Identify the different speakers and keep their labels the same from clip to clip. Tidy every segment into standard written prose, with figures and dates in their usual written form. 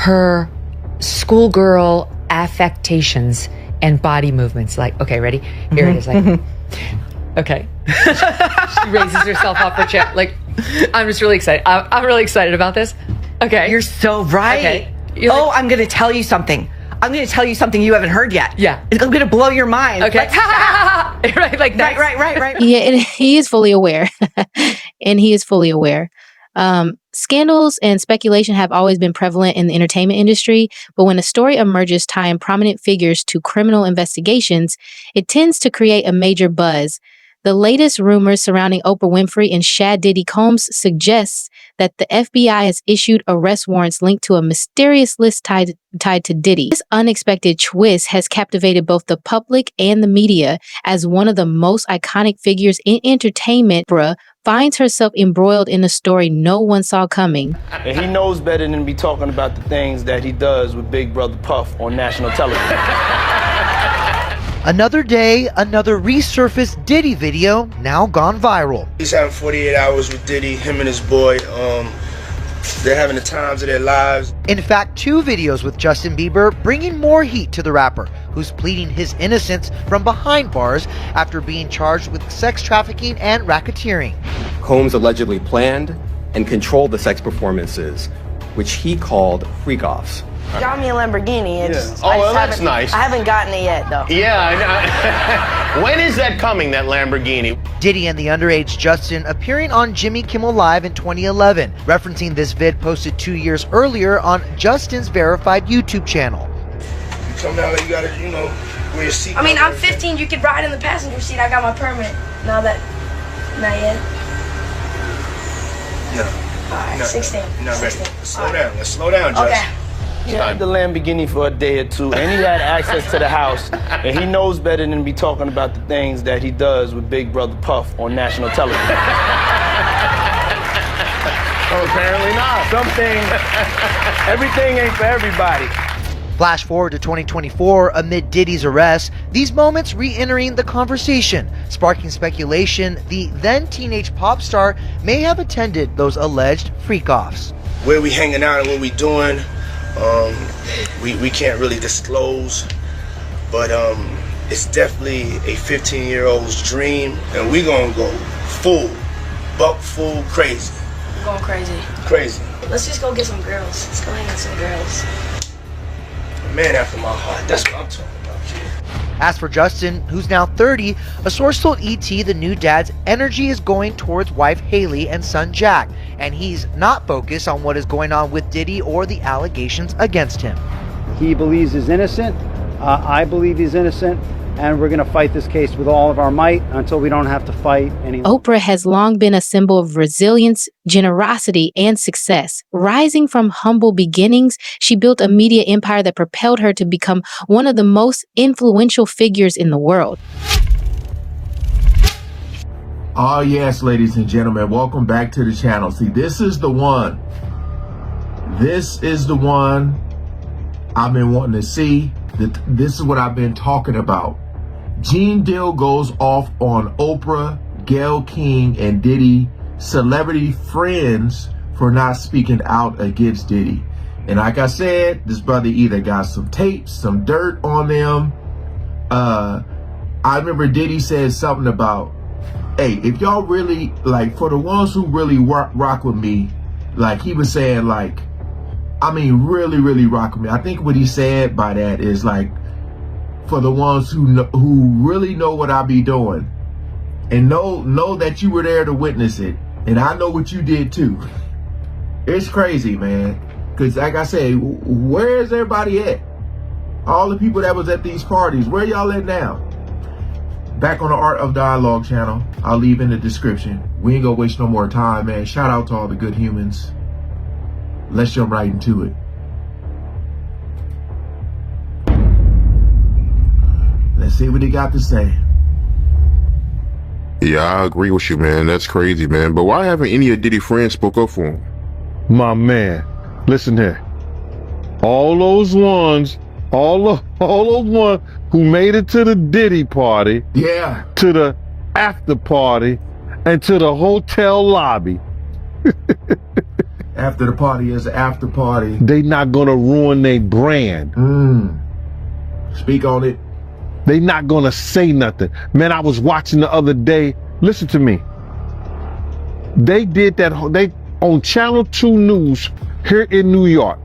Speaker 1: her schoolgirl affectations and body movements. Like, okay, ready? Here it is. Like, okay. She raises herself off her chair. Like, I'm just really excited. I'm really excited about this. Okay.
Speaker 2: You're so right.
Speaker 1: Okay.
Speaker 2: I'm going to tell you something. I'm going to tell you something you haven't heard yet.
Speaker 1: Yeah.
Speaker 2: It's going to blow your mind.
Speaker 1: Okay. Right, like that.
Speaker 2: Right.
Speaker 3: Yeah, and he is fully aware. And he is fully aware. Scandals and speculation have always been prevalent in the entertainment industry, but when a story emerges tying prominent figures to criminal investigations, it tends to create a major buzz. The latest rumors surrounding Oprah Winfrey and Shad Diddy Combs suggests that the FBI has issued arrest warrants linked to a mysterious list tied to Diddy. This unexpected twist has captivated both the public and the media as one of the most iconic figures in entertainment. Oprah finds herself embroiled in a story no one saw coming.
Speaker 4: And he knows better than to be talking about the things that he does with Big Brother Puff on national television.
Speaker 5: Another day, another resurfaced Diddy video now gone viral.
Speaker 6: He's having 48 hours with Diddy, him and his boy. They're having the times of their lives.
Speaker 5: In fact, 2 videos with Justin Bieber bringing more heat to the rapper, who's pleading his innocence from behind bars after being charged with sex trafficking and racketeering.
Speaker 7: Combs allegedly planned and controlled the sex performances, which he called freak-offs.
Speaker 8: Got me a Lamborghini.
Speaker 9: That's nice.
Speaker 8: I haven't gotten it yet, though.
Speaker 9: Yeah, I know. When is that coming, that Lamborghini?
Speaker 5: Diddy and the underage Justin appearing on Jimmy Kimmel Live in 2011, referencing this vid posted 2 years earlier on Justin's verified YouTube channel.
Speaker 6: You come down, you gotta, wear your seat.
Speaker 8: I mean, I'm 15. You could ride in the passenger seat. I got my permit. Not yet. No. All right, 16.
Speaker 6: No,
Speaker 8: 16.
Speaker 6: Let's slow down, Justin.
Speaker 8: Okay.
Speaker 4: He had the Lamborghini for a day or two, and he had access to the house, and he knows better than to be talking about the things that he does with Big Brother Puff on national television.
Speaker 9: Oh, apparently not.
Speaker 4: Everything ain't for everybody.
Speaker 5: Flash forward to 2024, amid Diddy's arrest, these moments re-entering the conversation, sparking speculation the then teenage pop star may have attended those alleged freak-offs.
Speaker 6: Where we hanging out and what we doing, we can't really disclose, but it's definitely a 15-year-old's dream, and we gonna go buck full crazy.
Speaker 8: I'm going crazy. Let's just go get some girls. Let's go hang with some girls.
Speaker 6: A man after my heart, that's what I'm talking about, kid.
Speaker 5: As for Justin, who's now 30, a source told ET the new dad's energy is going towards wife Haley and son Jack, and he's not focused on what is going on with Diddy or the allegations against him.
Speaker 10: He believes he's innocent. I believe he's innocent. And we're going to fight this case with all of our might until we don't have to fight anymore.
Speaker 3: Oprah has long been a symbol of resilience, generosity, and success. Rising from humble beginnings, she built a media empire that propelled her to become one of the most influential figures in the world.
Speaker 11: Oh yes, ladies and gentlemen, welcome back to the channel. See, this is the one. This is the one I've been wanting to see. This is what I've been talking about. Gene Deal goes off on Oprah, Gayle King, and Diddy, celebrity friends, for not speaking out against Diddy. And like I said, this brother either got some tapes, some dirt on them. I remember Diddy said something about, hey, if y'all really, like, for the ones who really rock with me, like he was saying, like, I mean, really, really rock with me. I think what he said by that is, like, for the ones who really know what I be doing and know that you were there to witness it, and I know what you did too. It's crazy, man. Because like I say, where is everybody at? All the people that was at these parties, where y'all at now? Back on the Art of Dialogue channel. I'll leave in the description. We ain't gonna waste no more time, man. Shout out to all the good humans. Let's jump right into it. Let's see what he got to say.
Speaker 12: Yeah, I agree with you, man. That's crazy, man. But why haven't any of Diddy friends spoke up for him?
Speaker 13: My man, listen here. All those ones who made it to the Diddy party,
Speaker 11: yeah,
Speaker 13: to the after party, and to the hotel lobby.
Speaker 11: After the party is the after party.
Speaker 13: They not gonna ruin their brand.
Speaker 11: Speak on it.
Speaker 13: They not gonna say nothing. Man, I was watching the other day. Listen to me. They did that. They on Channel 2 News here in New York.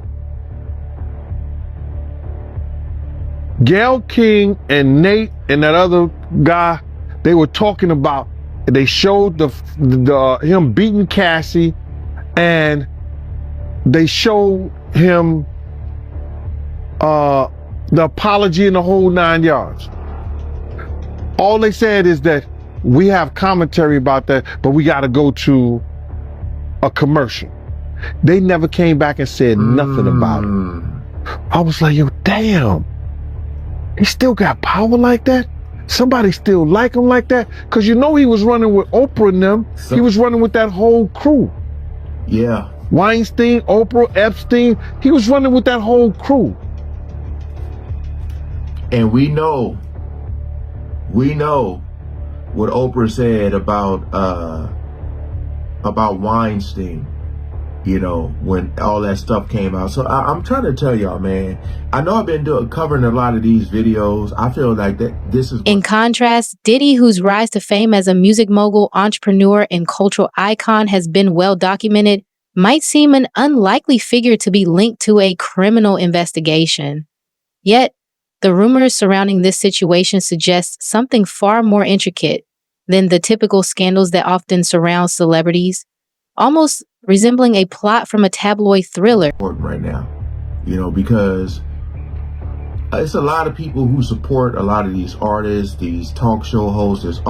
Speaker 13: Gayle King and Nate and that other guy, they were talking about. They showed the him beating Cassie, and they showed him the apology in the whole 9 yards. All they said is that we have commentary about that, but we got to go to a commercial. They never came back and said nothing about it. I was like, yo, damn. He still got power like that? Somebody still like him like that? Because you know he was running with Oprah and them. He was running with that whole crew.
Speaker 11: Yeah.
Speaker 13: Weinstein, Oprah, Epstein. He was running with that whole crew.
Speaker 11: And we know what Oprah said about Weinstein, you know, when all that stuff came out. So I'm trying to tell y'all, man, I know I've been covering a lot of these videos. I feel like that this is...
Speaker 3: In contrast, Diddy, whose rise to fame as a music mogul, entrepreneur, and cultural icon has been well documented, might seem an unlikely figure to be linked to a criminal investigation. Yet, the rumors surrounding this situation suggest something far more intricate than the typical scandals that often surround celebrities, almost resembling a plot from a tabloid thriller.
Speaker 11: Right now, you know, because it's a lot of people who support a lot of these artists, these talk show hosts.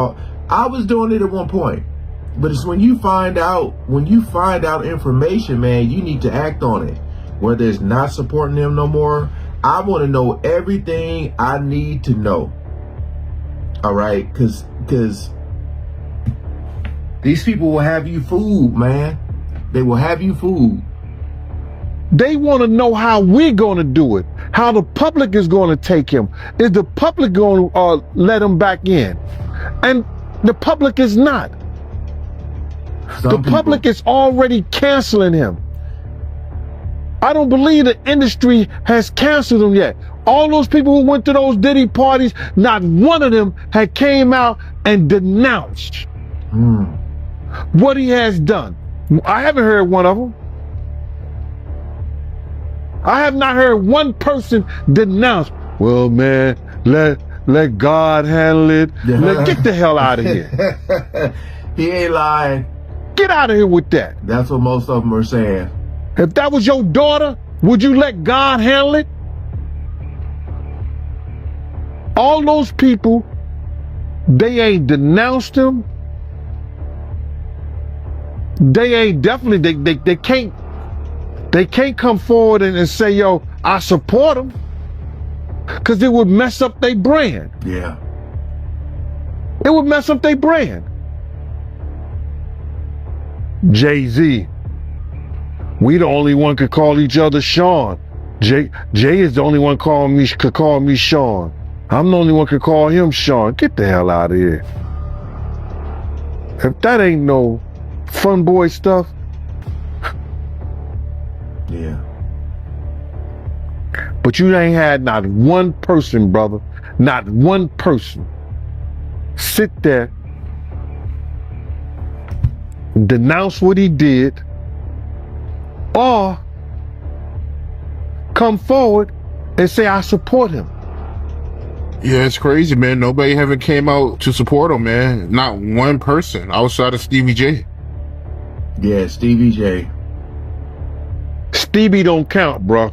Speaker 11: I was doing it at one point, but it's when you find out information, man, you need to act on it. Whether it's not supporting them no more, I want to know everything I need to know. All right, because these people will have you fooled, man. They will have you fooled.
Speaker 13: They want to know how we're going to do it, how the public is going to take him. Is the public going to let him back in? And the public is not. The public is already canceling him. I don't believe the industry has canceled him yet. All those people who went to those Diddy parties, not one of them had came out and denounced what he has done. I haven't heard one of them. I have not heard one person denounce, well, man, let God handle it. Get the hell out of here.
Speaker 11: He ain't lying.
Speaker 13: Get out of here with that.
Speaker 11: That's what most of them are saying.
Speaker 13: If that was your daughter, would you let God handle it? All those people, they ain't denounced him. They ain't definitely, they can't come forward and say, yo, I support them. Because it would mess up their brand.
Speaker 11: Yeah.
Speaker 13: It would mess up their brand. Jay-Z. We the only one could call each other Sean. Jay is the only one could call me Sean. I'm the only one could call him Sean. Get the hell out of here. If that ain't no fun boy stuff.
Speaker 11: Yeah.
Speaker 13: But you ain't had not one person, brother, not one person sit there, denounce what he did, or come forward and say, I support him.
Speaker 12: Yeah, it's crazy, man. Nobody haven't came out to support him, man. Not one person outside of Stevie J.
Speaker 11: Yeah, Stevie J.
Speaker 13: Stevie don't count, bro.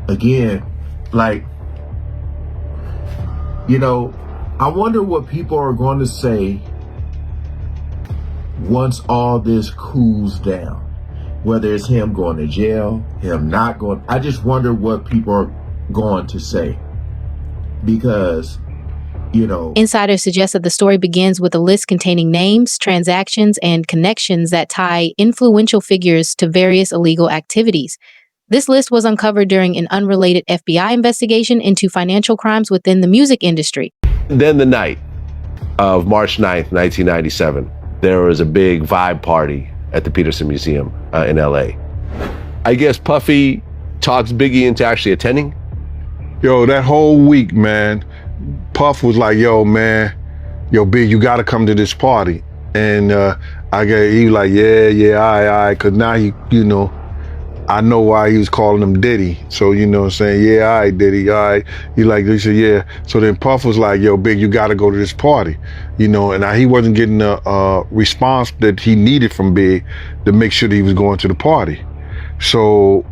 Speaker 11: Again, like, you know, I wonder what people are going to say once all this cools down. Whether it's him going to jail, him not going. I just wonder what people are going to say. Because, you know,
Speaker 3: Insiders suggest that the story begins with a list containing names, transactions, and connections that tie influential figures to various illegal activities. This list was uncovered during an unrelated FBI investigation into financial crimes within the music industry.
Speaker 14: Then the night of March 9th, 1997, there was a big vibe party at the Peterson Museum in LA. I guess Puffy talks Biggie into actually attending.
Speaker 13: Yo, that whole week, man, Puff was like, yo, man, yo, Big, you gotta come to this party. And he was like, yeah, all right, cause now you know, I know why he was calling him Diddy. So, you know what I'm saying? Yeah, all right, Diddy, all right. He said, yeah. So then Puff was like, yo, Big, you gotta go to this party. You know, and he wasn't getting a response that he needed from Big to make sure that he was going to the party. So,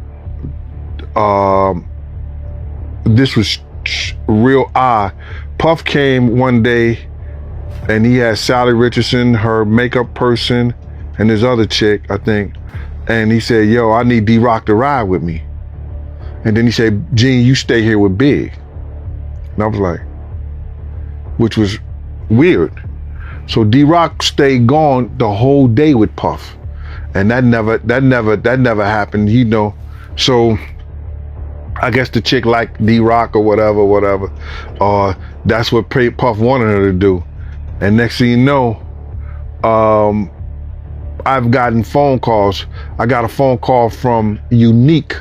Speaker 13: this was real odd. Puff came one day and he had Sally Richardson, her makeup person, and this other chick, I think. And he said, yo, I need D-Rock to ride with me. And then he said, Gene, you stay here with Big. And I was like, which was weird. So D-Rock stayed gone the whole day with Puff. And that never happened, you know. So I guess the chick liked D-Rock or whatever. That's what Puff wanted her to do. And next thing you know, I've gotten phone calls. I got a phone call from Unique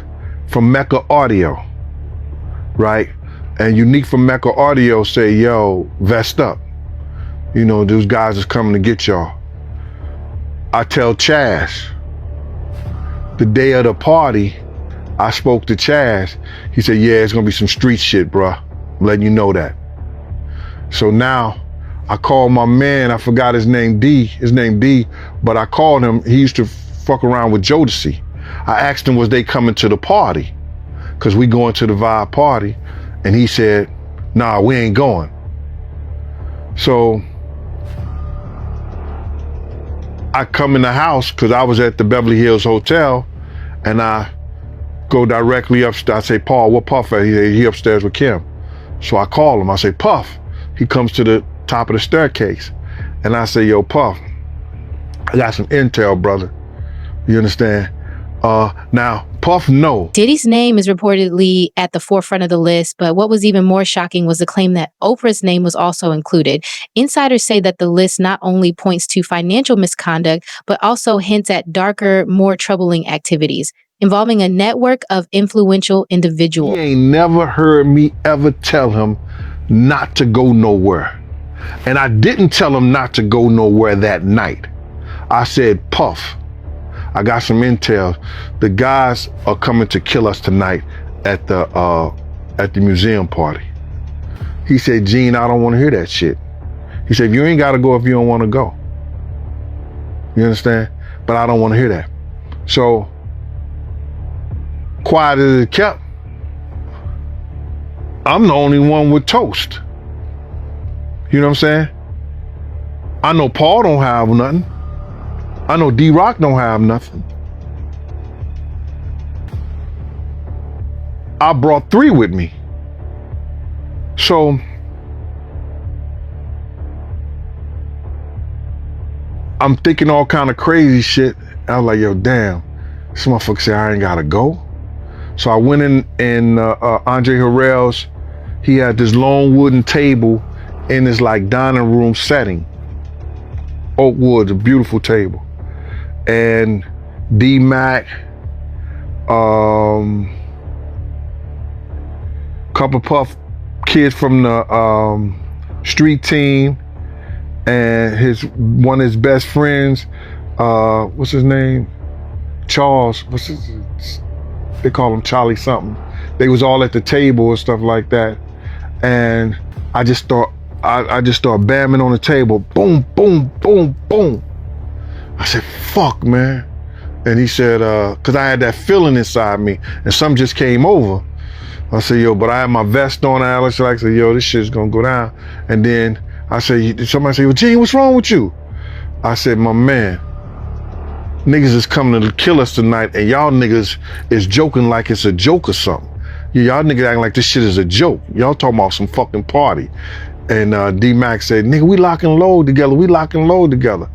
Speaker 13: from Mecca Audio, right? And Unique from Mecca Audio say, yo, vest up. You know, those guys is coming to get y'all. I tell Chaz, the day of the party, I spoke to Chaz. He said, yeah, it's gonna be some street shit, bruh. I'm letting you know that. So now, I called my man, I forgot his name D, but I called him. He used to fuck around with Jodeci. I asked him, was they coming to the party? Cause we going to the Vibe party. And he said, nah, we ain't going. So I come in the house, cause I was at the Beverly Hills Hotel, and I go directly upstairs. I say, Paul, what Puff at? He upstairs with Kim. So I call him, I say, Puff. He comes to the top of the staircase. And I say, yo, Puff, I got some intel, brother. You understand? Now, Puff, no.
Speaker 3: Diddy's name is reportedly at the forefront of the list, but what was even more shocking was the claim that Oprah's name was also included. Insiders say that the list not only points to financial misconduct, but also hints at darker, more troubling activities involving a network of influential individuals.
Speaker 13: He ain't never heard me ever tell him not to go nowhere. And I didn't tell him not to go nowhere that night. I said, Puff, I got some intel. The guys are coming to kill us tonight at the museum party. He said, Gene, I don't want to hear that shit. He said, you ain't got to go if you don't want to go. You understand? But I don't want to hear that. So, quiet as it kept, I'm the only one with toast. You know what I'm saying? I know Paul don't have nothing. I know D-Rock don't have nothing. I brought 3 with me. So I'm thinking all kind of crazy shit. I was like, yo, damn, this motherfucker said I ain't gotta go. So I went in Andre Harrell's. He had this long wooden table in this like dining room setting. Oak wood, a beautiful table. And D-Mac, couple Puff kids from the street team, and one of his best friends, what's his name? Charles, they call him Charlie something. They was all at the table and stuff like that. And I just started bamming on the table. Boom, boom, boom, boom. I said, fuck, man. And he said, cause I had that feeling inside me and something just came over. I said, yo, but I had my vest on, Alex. I said, yo, this shit's gonna go down. And then I said, somebody said, well, Gene, what's wrong with you? I said, my man, niggas is coming to kill us tonight, and y'all niggas is joking like it's a joke or something. Y'all niggas acting like this shit is a joke. Y'all talking about some fucking party. And D-Mac said, nigga, we lock and load together. We lock and load together.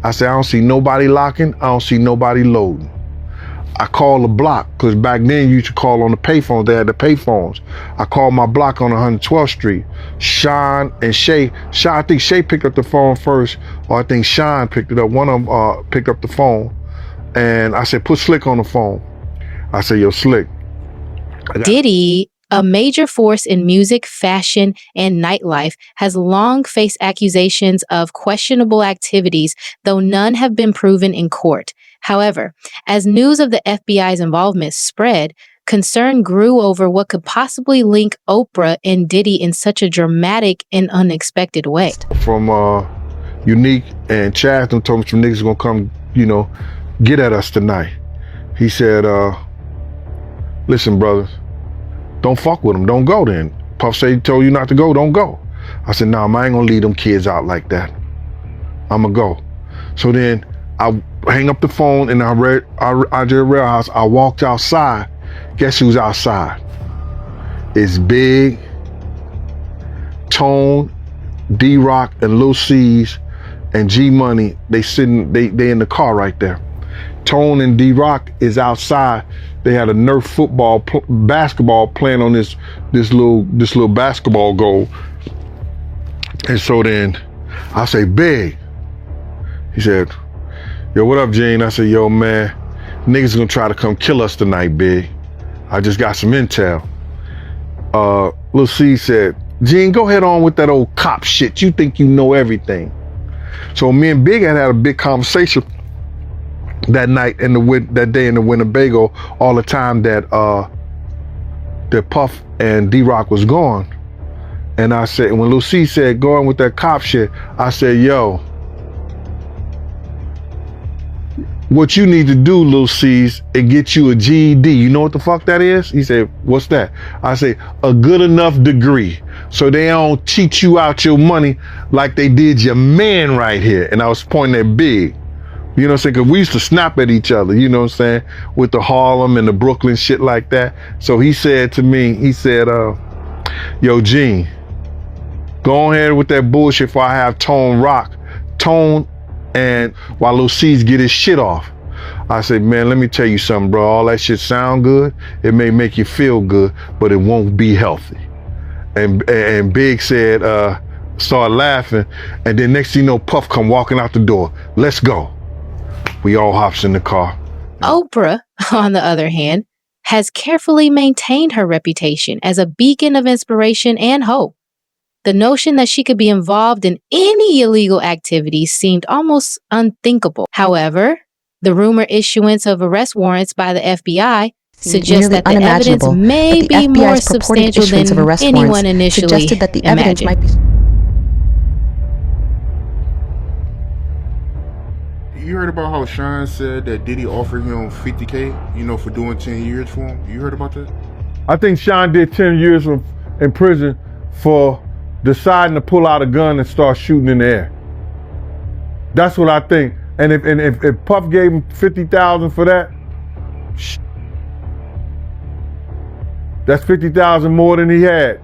Speaker 13: I said, I don't see nobody locking. I don't see nobody loading. I called the block, because back then you used to call on the payphones. They had the payphones. I called my block on 112th Street. Sean and Shay. I think Shay picked up the phone first, or I think Sean picked it up. One of them picked up the phone. And I said, put Slick on the phone. I said, yo, Slick.
Speaker 3: Diddy, a major force in music, fashion, and nightlife, has long faced accusations of questionable activities, though none have been proven in court. However, as news of the FBI's involvement spread, concern grew over what could possibly link Oprah and Diddy in such a dramatic and unexpected way.
Speaker 13: From Unique and Chaston told me some niggas gonna come, get at us tonight. He said, listen, brothers, don't fuck with them. Don't go then. Puff said he told you not to go. Don't go. I said, nah, I ain't gonna leave them kids out like that. I'ma go. So then I hang up the phone and I did a rail house. I walked outside. Guess who's outside? It's Big, Tone, D-Rock, and Lil C's and G Money. They in the car right there. Tone and D-Rock is outside. They had a Nerf basketball playing on this little basketball goal. And so then I say, Big. He said, yo, what up, Gene? I said, yo, man, niggas gonna try to come kill us tonight, Big. I just got some intel. Lil C said, Gene, go ahead on with that old cop shit. You think you know everything. So me and Big had a big conversation that night that day in the Winnebago, all the time that Puff and D-Rock was gone. And I said, when Lil C said, go on with that cop shit, I said, yo, what you need to do, Lil C's, is get you a GED. You know what the fuck that is? He said, what's that? I say, a good enough degree, so they don't cheat you out your money like they did your man right here. And I was pointing at Big. You know what I'm saying? Because we used to snap at each other, you know what I'm saying? With the Harlem and the Brooklyn shit like that. So he said to me, he said, yo, Gene, go ahead with that bullshit before I have Tone and while Lil C's get his shit off. I said, man, let me tell you something, bro. All that shit sound good. It may make you feel good, but it won't be healthy. And Big said, started laughing. And then next thing you know, Puff come walking out the door. Let's go. We all hops in the car.
Speaker 3: Oprah, on the other hand, has carefully maintained her reputation as a beacon of inspiration and hope. The notion that she could be involved in any illegal activities seemed almost unthinkable. However, the rumored issuance of arrest warrants by the FBI suggests that the evidence may be more substantial than anyone initially imagined.
Speaker 12: You heard about how Sean said that Diddy offered him $50K, for doing 10 years for him? You heard about that?
Speaker 13: I think Sean did 10 years in prison for deciding to pull out a gun and start shooting in the air. That's what I think. And if Puff gave him $50,000 for that, that's $50,000 more than he had.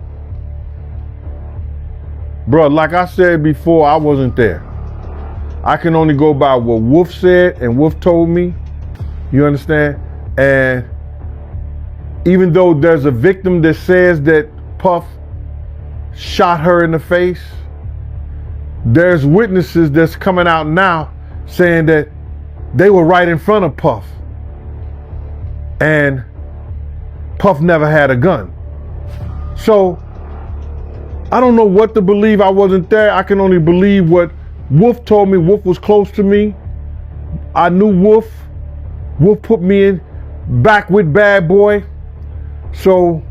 Speaker 13: Bro, like I said before, I wasn't there. I can only go by what Wolf said and Wolf told me. You understand? And even though there's a victim that says that Puff shot her in the face, there's witnesses that's coming out now saying that they were right in front of Puff. And Puff never had a gun. So I don't know what to believe. I wasn't there. I can only believe what Wolf told me. Wolf was close to me. I knew Wolf. Wolf put me in back with Bad Boy. So.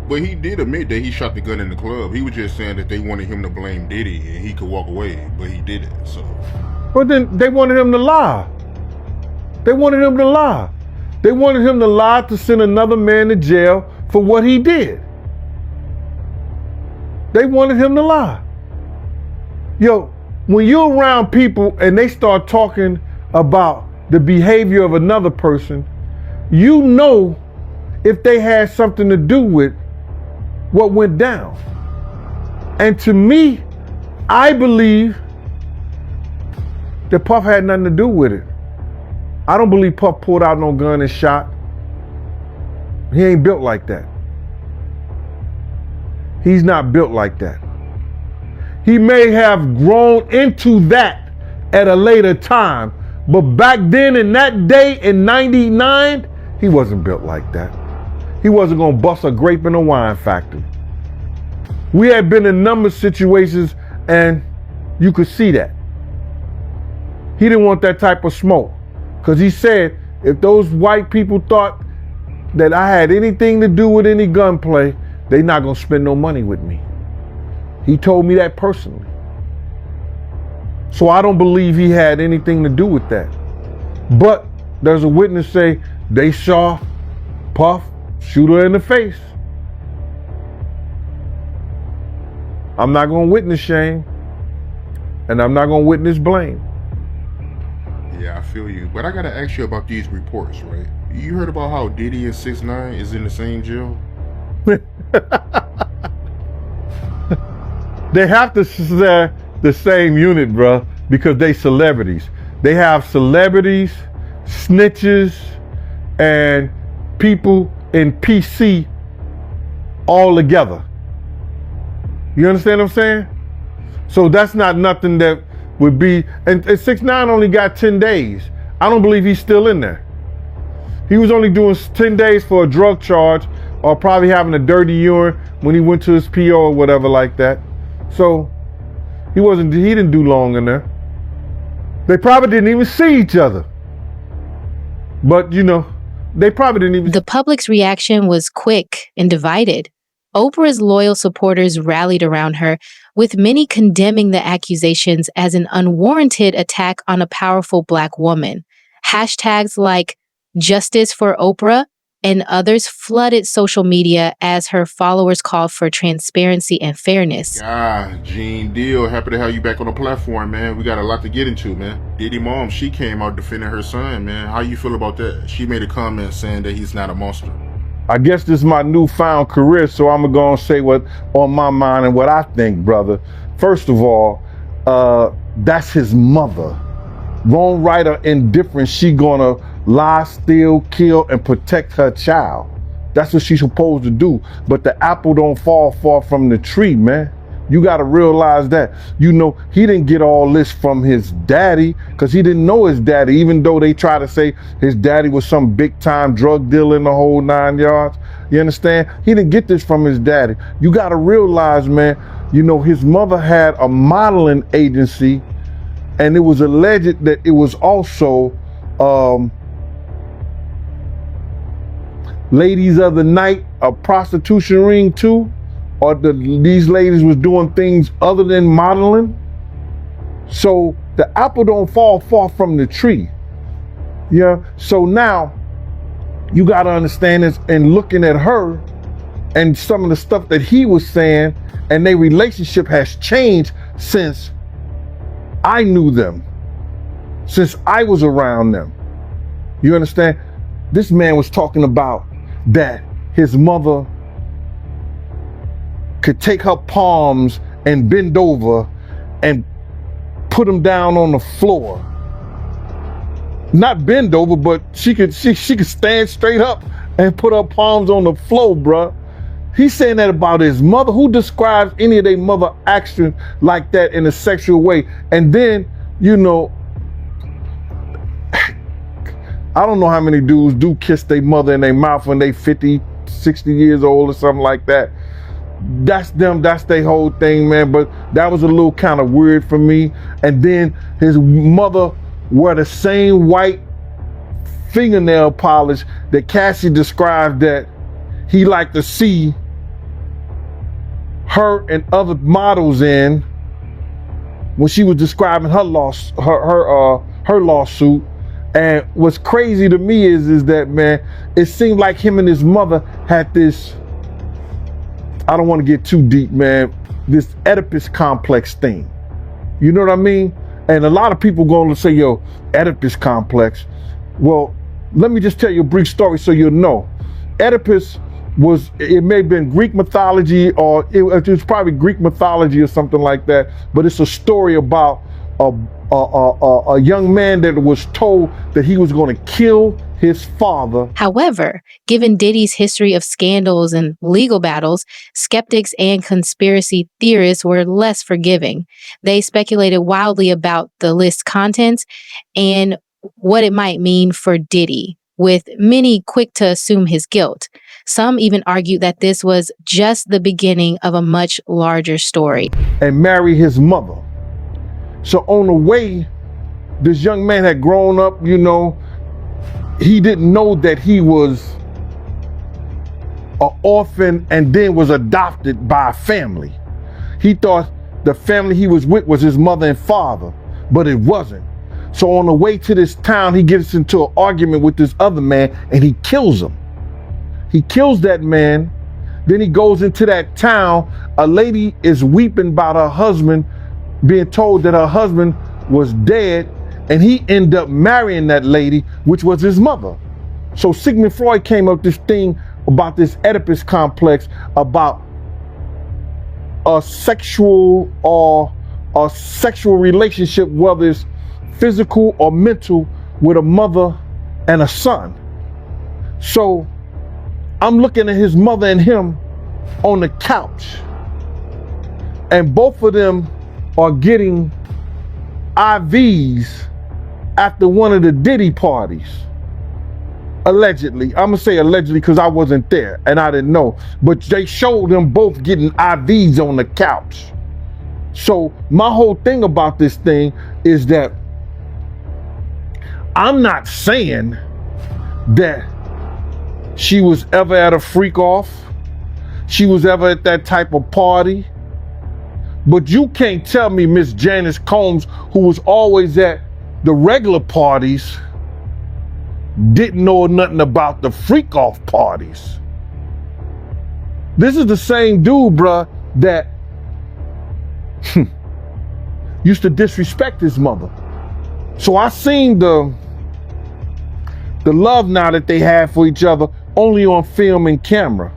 Speaker 12: But he did admit that he shot the gun in the club. He was just saying that they wanted him to blame Diddy and he could walk away, but he didn't. So.
Speaker 13: But then they wanted him to lie. They wanted him to lie. They wanted him to lie to send another man to jail for what he did. They wanted him to lie. Yo, when you're around people and they start talking about the behavior of another person, you know if they had something to do with what went down. And to me, I believe that Puff had nothing to do with it. I don't believe Puff pulled out no gun and shot. He ain't built like that. He's not built like that. He may have grown into that at a later time, but back then in that day in 99, he wasn't built like that. He wasn't gonna bust a grape in a wine factory. We had been in a number of situations and you could see that. He didn't want that type of smoke. Because he said, if those white people thought that I had anything to do with any gunplay, they're not going to spend no money with me. He told me that personally. So I don't believe he had anything to do with that. But there's a witness say they saw Puff shoot her in the face. I'm not going to witness shame, and I'm not going to witness blame.
Speaker 12: Yeah, I feel you. But I gotta ask you about these reports, right? You heard about how Diddy and 6ix9ine is in the same jail?
Speaker 13: They have to share the same unit, bro, because they celebrities. They have celebrities, snitches, and people in PC all together. You understand what I'm saying? So that's not nothing that would be, and 6ix9ine only got 10 days. I don't believe he's still in there. He was only doing 10 days for a drug charge or probably having a dirty urine when he went to his PO or whatever like that. So he didn't do long in there. They probably didn't even see each other. But they probably didn't even.
Speaker 3: The public's reaction was quick and divided. Oprah's loyal supporters rallied around her, with many condemning the accusations as an unwarranted attack on a powerful Black woman. Hashtags like Justice for Oprah and others flooded social media as her followers called for transparency and fairness.
Speaker 12: Gene Deal, happy to have you back on the platform, man. We got a lot to get into, man. Diddy mom, she came out defending her son, man. How you feel about that? She made a comment saying that he's not a monster.
Speaker 13: I guess this is my newfound career, so I'm gonna say what on my mind and what I think, brother. First of all, that's his mother. Wrong, right, or indifferent, she gonna lie, steal, kill, and protect her child. That's what she's supposed to do. But the apple don't fall far from the tree, man. You gotta realize that. He didn't get all this from his daddy, because he didn't know his daddy, even though they try to say his daddy was some big time drug dealer in the whole 9 yards. You understand? He didn't get this from his daddy. You gotta realize, man, his mother had a modeling agency, and it was alleged that it was also ladies of the night, a prostitution ring too. Or these ladies was doing things other than modeling. So the apple don't fall far from the tree. Yeah. So now you got to understand this, and looking at her and some of the stuff that he was saying, and their relationship has changed since I knew them, since I was around them. You understand? This man was talking about that his mother could take her palms and bend over and put them down on the floor. Not bend over, but she could stand straight up and put her palms on the floor, bruh. He's saying that about his mother. Who describes any of their mother action like that in a sexual way? And then, I don't know how many dudes do kiss their mother in their mouth when they 50, 60 years old or something like that. That's them, that's their whole thing, man. But that was a little kind of weird for me. And then his mother wore the same white fingernail polish that Cassie described that he liked to see her and other models in when she was describing her lawsuit. And what's crazy to me is that, man, it seemed like him and his mother had this, I don't want to get too deep, man, this Oedipus complex thing. You know what I mean? And a lot of people going to say, yo, Oedipus complex. Well, let me just tell you a brief story so you'll know. Oedipus it may have been Greek mythology, or it was probably Greek mythology or something like that, but it's a story about a a young man that was told that he was going to kill his father.
Speaker 3: However, given Diddy's history of scandals and legal battles, skeptics and conspiracy theorists were less forgiving. They speculated wildly about the list's contents and what it might mean for Diddy, with many quick to assume his guilt. Some even argued that this was just the beginning of a much larger story.
Speaker 13: And marry his mother. So on the way, this young man had grown up, you know, he didn't know that he was an orphan and then was adopted by a family. He thought the family he was with was his mother and father, but it wasn't. So on the way to this town, he gets into an argument with this other man and he kills him. He kills that man. Then he goes into that town. A lady is weeping about her husband, being told that her husband was dead, and he ended up marrying that lady, which was his mother. So Sigmund Freud came up with this thing about this Oedipus complex, about a sexual relationship, whether it's physical or mental, with a mother and a son. So I'm looking at his mother and him on the couch, and both of them are getting IVs after one of the Diddy parties. Allegedly. I'm gonna say allegedly because I wasn't there and I didn't know, but they showed them both getting IVs on the couch. So my whole thing about this thing is that I'm not saying that she was ever at a freak off, she was ever at that type of party, but you can't tell me Miss Janice Combs, who was always at the regular parties, didn't know nothing about the freak off parties. This is the same dude, bruh, that used to disrespect his mother. So I seen the love now that they have for each other only on film and camera,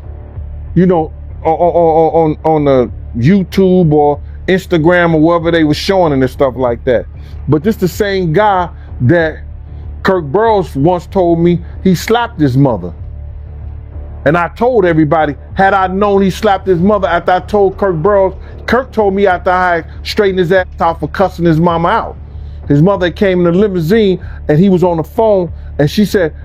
Speaker 13: you know, on the YouTube or Instagram or wherever they were showing it and stuff like that. But this the same guy that Kirk Burroughs once told me he slapped his mother. And I told everybody, had I known he slapped his mother after I told Kirk Burroughs, Kirk told me after I straightened his ass out for cussing his mama out. His mother came in the limousine and he was on the phone and she said,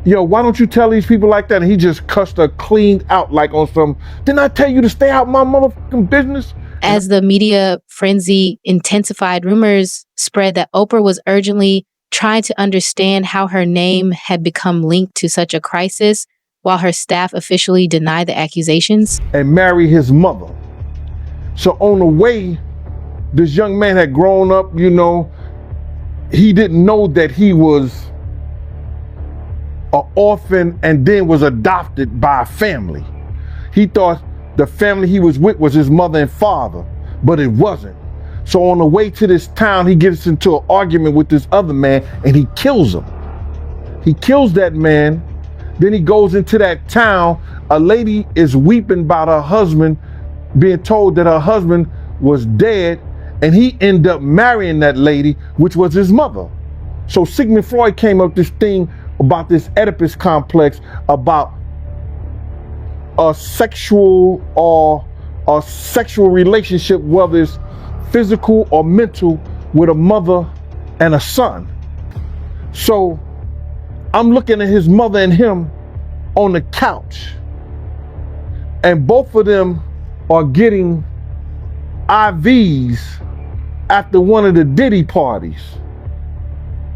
Speaker 13: yo, why don't you tell these people like that? And he just cussed her clean out like on some, didn't I tell you to stay out my motherfucking business?
Speaker 3: As the media frenzy intensified, rumors spread that Oprah was urgently trying to understand how her name had become linked to such a crisis, while her staff officially denied the accusations.
Speaker 13: And marry his mother. So on the way, this young man had grown up, you know, he didn't know that he was an orphan and then was adopted by a family. He thought the family he was with was his mother and father, but it wasn't. So on the way to this town, he gets into an argument with this other man and he kills him. He kills that man. Then he goes into that town. A lady is weeping about her husband, being told that her husband was dead, and he ended up marrying that lady, which was his mother. So Sigmund Freud came up with this thing about this Oedipus complex, about a sexual relationship, whether it's physical or mental, with a mother and a son. So I'm looking at his mother and him on the couch, and both of them are getting IVs after one of the Diddy parties.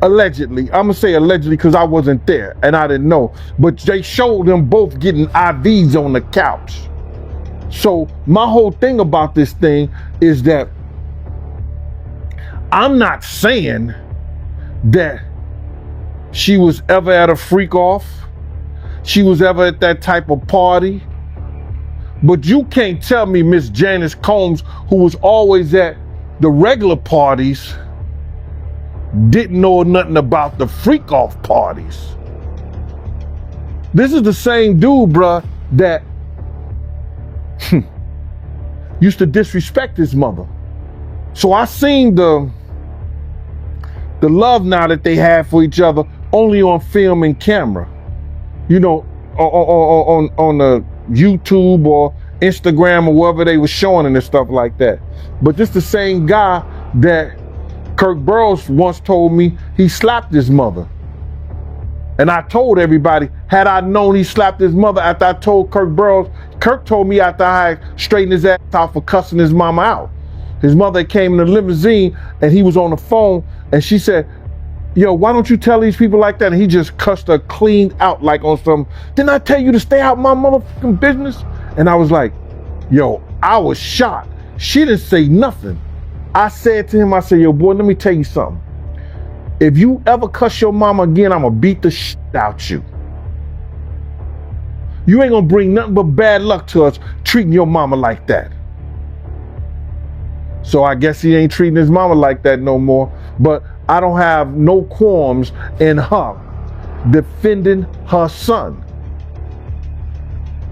Speaker 13: Allegedly. I'm gonna say allegedly because I wasn't there and I didn't know, but they showed them both getting IVs on the couch. So my whole thing about this thing is that I'm not saying that she was ever at a freak off, she was ever at that type of party, but you can't tell me Miss Janice Combs, who was always at the regular parties, didn't know nothing about the freak off parties. This is the same dude, bruh, that used to disrespect his mother. So I seen the the love now that they have for each other only on film and camera, you know, on the YouTube or Instagram or wherever they were showing it and stuff like that. But this the same guy that Kirk Burrows once told me he slapped his mother. And I told everybody, had I known he slapped his mother after I told Kirk Burrows, Kirk told me after I straightened his ass out for cussing his mama out. His mother came in the limousine and he was on the phone and she said, yo, why don't you tell these people like that? And he just cussed her clean out like on some, didn't I tell you to stay out my motherfucking business? And I was like, yo, I was shocked. She didn't say nothing. I said to him, I said, yo, boy, let me tell you something. If you ever cuss your mama again, I'm gonna beat the shit out you. You ain't gonna bring nothing but bad luck to us treating your mama like that. So I guess he ain't treating his mama like that no more. But I don't have no qualms in her defending her son.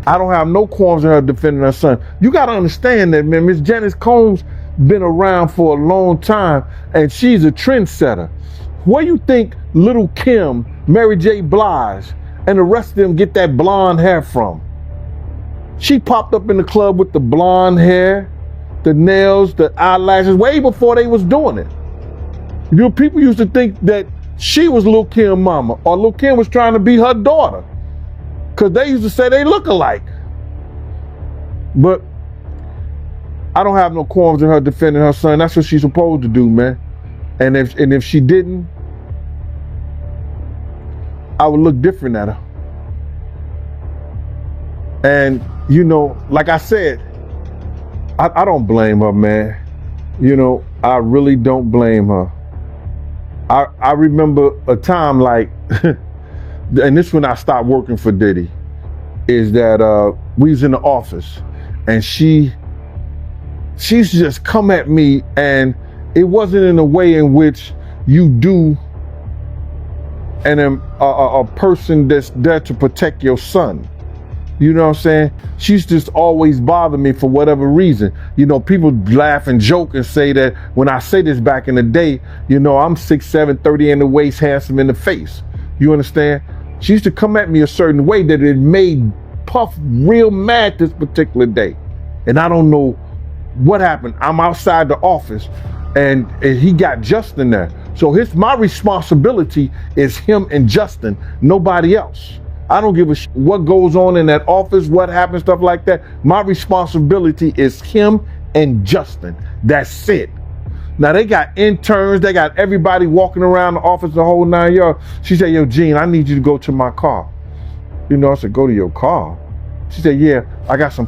Speaker 13: I don't have no qualms in her defending her son. You gotta understand that, man. Miss Janice Combs been around for a long time and she's a trendsetter. Where you think Little Kim, Mary J. Blige, and the rest of them get that blonde hair from? She popped up in the club with the blonde hair, the nails, the eyelashes, way before they was doing it. You know, people used to think that she was Lil' Kim mama, or Lil' Kim was trying to be her daughter, because they used to say they look alike. But I don't have no qualms in her defending her son. That's what she's supposed to do, man. And if she didn't, I would look different at her. And, you know, like I said, I don't blame her, man. You know, I really don't blame her. I remember a time like, and this when I stopped working for Diddy, is that we was in the office and she's just come at me, and it wasn't in a way in which you do and a person that's there to protect your son. You know what I'm saying? She's just always bothered me for whatever reason. You know, people laugh and joke and say that when I say this back in the day, you know, I'm 6'7", 30 in the waist, handsome in the face. You understand? She used to come at me a certain way that it made Puff real mad this particular day. And I don't know what happened. I'm outside the office and he got Justin there. So my responsibility is him and Justin, nobody else. I don't give a shit what goes on in that office, what happens, stuff like that. My responsibility is him and Justin. That's it. Now they got interns, they got everybody walking around the office the whole 9 yards. She said, yo, Gene, I need you to go to my car. You know, I said, go to your car? She said, yeah, I got some